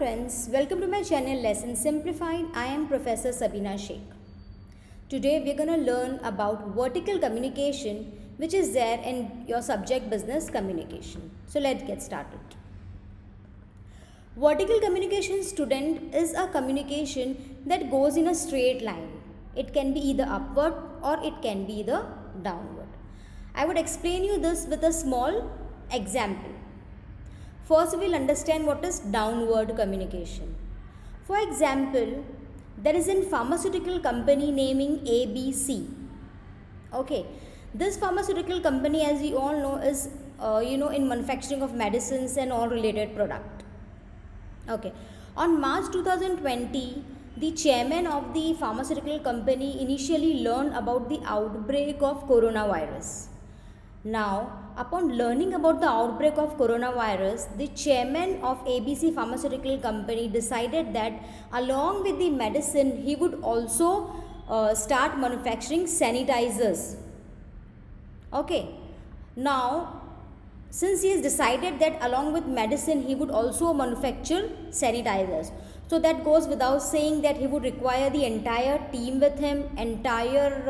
Friends, welcome to my channel Lesson Simplified. I am Professor Sabina Sheikh. Today we are going to learn about vertical communication, which is there in your subject business communication. So let's get started. Vertical communication, student, is a communication that goes in a straight line. It can be either upward or it can be either downward. I would explain you this with a small example. First, we will understand what is downward communication. For example, there is a pharmaceutical company naming ABC. Okay, this pharmaceutical company, as we all know, is in manufacturing of medicines and all related product. Okay, on March 2020, the chairman of the pharmaceutical company initially learned about the outbreak of coronavirus. Now, upon learning about the outbreak of coronavirus, the chairman of ABC Pharmaceutical Company decided that along with the medicine, he would also start manufacturing sanitizers. Okay. Now, since he has decided that along with medicine, he would also manufacture sanitizers. So that goes without saying that he would require the entire team with him, entire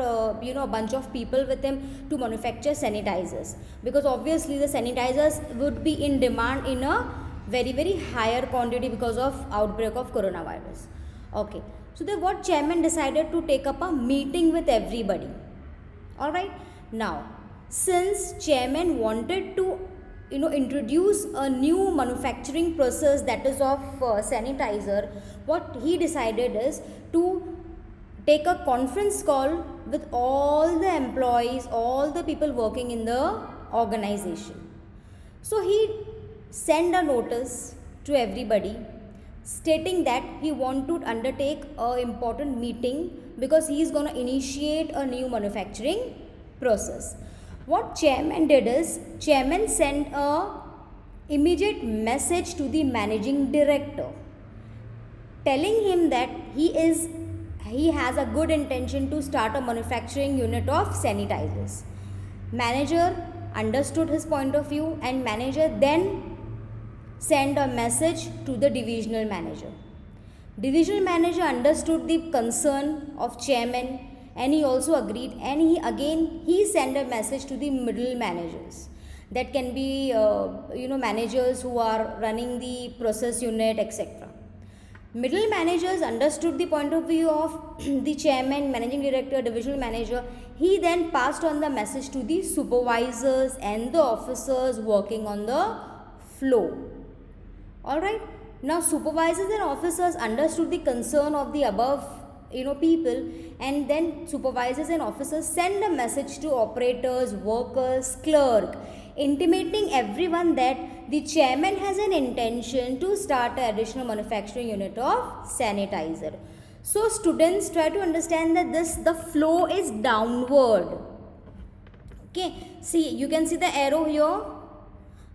bunch of people with him to manufacture sanitizers, because obviously the sanitizers would be in demand in a very higher quantity because of outbreak of coronavirus. Okay, so what chairman decided to take up a meeting with everybody. All right, now since chairman wanted to introduce a new manufacturing process, that is of sanitizer, what he decided is to take a conference call with all the employees, all the people working in the organization. So he sent a notice to everybody stating that he want to undertake a important meeting because he is going to initiate a new manufacturing process. What chairman did is, chairman sent a immediate message to the managing director telling him that he has a good intention to start a manufacturing unit of sanitizers. Manager understood his point of view and manager then sent a message to the divisional manager. Divisional manager understood the concern of chairman and he also agreed, and he sent a message to the middle managers. That can be managers who are running the process unit, etc. Middle managers understood the point of view of the chairman, managing director, divisional manager. He then passed on the message to the supervisors and the officers working on the floor. Alright, now supervisors and officers understood the concern of the above people, and then supervisors and officers send a message to operators, workers, clerk, intimating everyone that the chairman has an intention to start an additional manufacturing unit of sanitizer. So students, try to understand that the flow is downward. Okay, see, you can see the arrow here.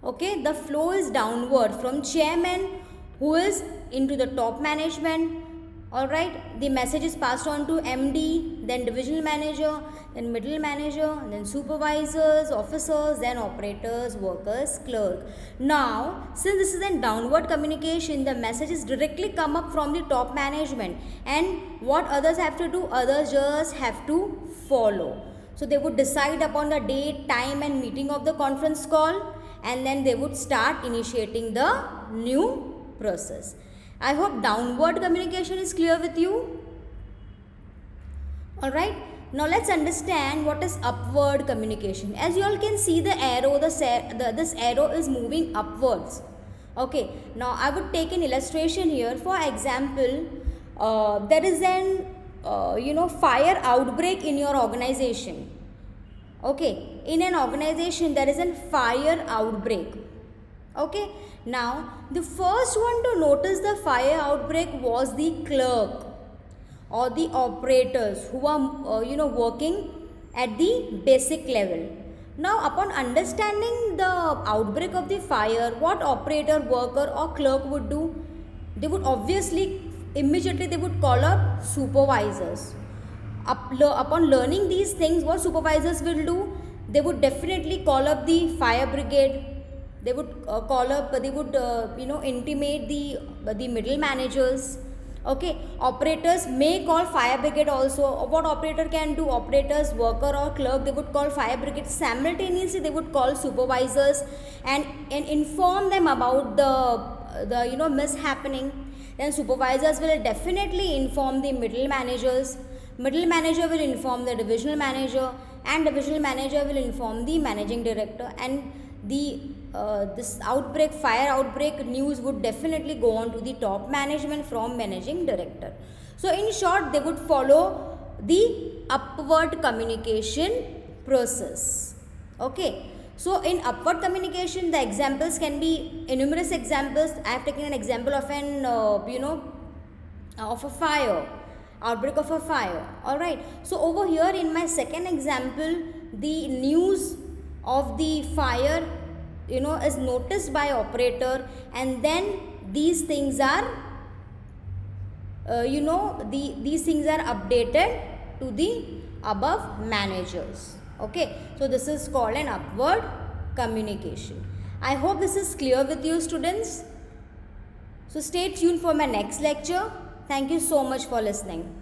Okay, the flow is downward from chairman, who is into the top management. Alright, the message is passed on to MD, then divisional manager, then middle manager, then supervisors, officers, then operators, workers, clerk. Now, since this is a downward communication, the messages directly come up from the top management, and what others have to do, others just have to follow. So they would decide upon the date, time and meeting of the conference call, and then they would start initiating the new process. I hope downward communication is clear with you. Alright, now let's understand what is upward communication. As you all can see, the arrow, this arrow is moving upwards. Okay, now I would take an illustration here. For example, there is an fire outbreak in your organization. Okay, in an organization there is a fire outbreak. Okay, now the first one to notice the fire outbreak was the clerk or the operators who are working at the basic level. Now upon understanding the outbreak of the fire, what operator, worker or clerk would do? They would obviously immediately they would call up supervisors. Upon learning these things, what supervisors will do? They would definitely call up the fire brigade. They would intimate the the middle managers. Okay, operators may call fire brigade also. What operator can do? Operators, worker or clerk, they would call fire brigade. Simultaneously, they would call supervisors and inform them about the mishappening. Then supervisors will definitely inform the middle managers. Middle manager will inform the divisional manager, and divisional manager will inform the managing director, and the this fire outbreak news would definitely go on to the top management from managing director. So in short, they would follow the upward communication process. Okay. So in upward communication, the examples can be numerous examples. I have taken an example of an of a fire, outbreak of a fire. All right. So over here in my second example, the news of the fire is noticed by operator, and then these things are these things are updated to the above managers. Okay, so this is called an upward communication. I hope this is clear with you, students. So stay tuned for my next lecture. Thank you so much for listening.